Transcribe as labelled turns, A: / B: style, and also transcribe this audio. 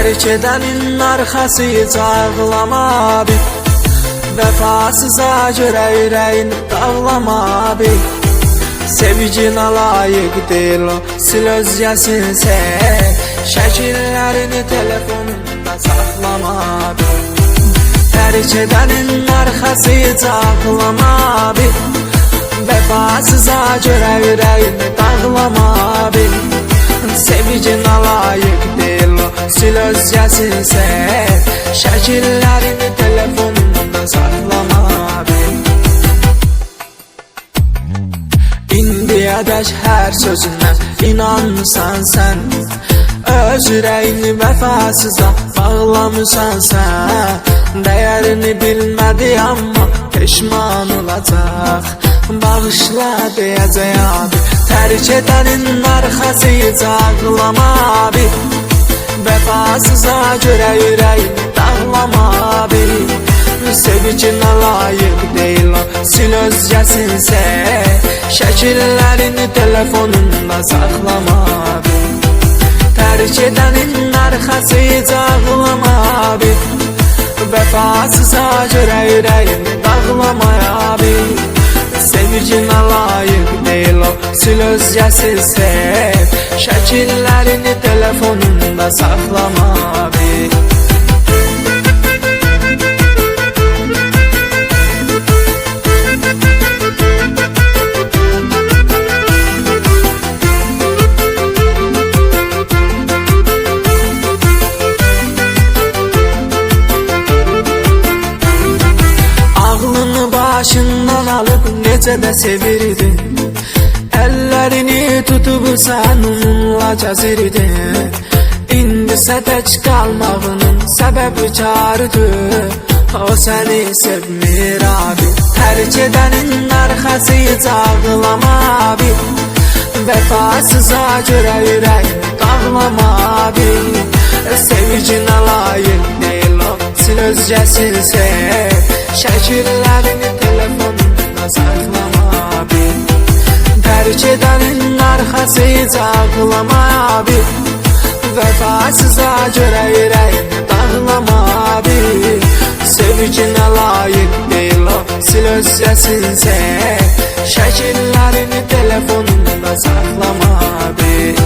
A: Terk edenin arxasıca ağlama bil. Vefasıza göre yüreğini dağlama bil. Sevgine layık değil o, sil özgesin sen. Şəkillərini telefonunda saxlama bil. Terk edenin arxasıca ağlama bil. Vefasıza göre yüreğini dağlama bil. Sevgine layık değil o, sil özgesin sen. Şəkillərini telefonunda saxlama bil. İndiyədək hər sözündən inansan sən. Öz ürəyini vəfasıza bağlamısan sən. Dəyərini bilmədi amma peşman olacaq. Bağışla deyəcək abi. Tərk edənin arxasıca ağlama abi. Vəfasıza görə ürəyini dağlama abi. Sevgine layık değil o, sil özgesin sen. Şəkillərini telefonunda saxlama bil. Terk edenin arxasıca ağlama bil. Vəfasıza görə yüreğini dağlama bil. Sevgine layık değil o, sil özgesin sen. Şəkillərini telefonunda saxlama bil. Başından alıp necə də sevirdin. Əllərini tutub sən onunla gəzirdin. İndisə tək qalmağının səbəbi karıdır. O səni sevmir abi. Tərk edənin arxasıca ağlama abi. Vəfasıza görə ürəyini dağlama abi. Sevgine layık değil o, sil özgesin sen. Şəkillərini telefonunda saxlama bil. Terk edenin arxasıca ağlama bil. Vəfasıza görə yüreğini dağlama bil. Sevgine layık değil o, sil özgesin sen. Şəkillərini telefonunda saxlama bil.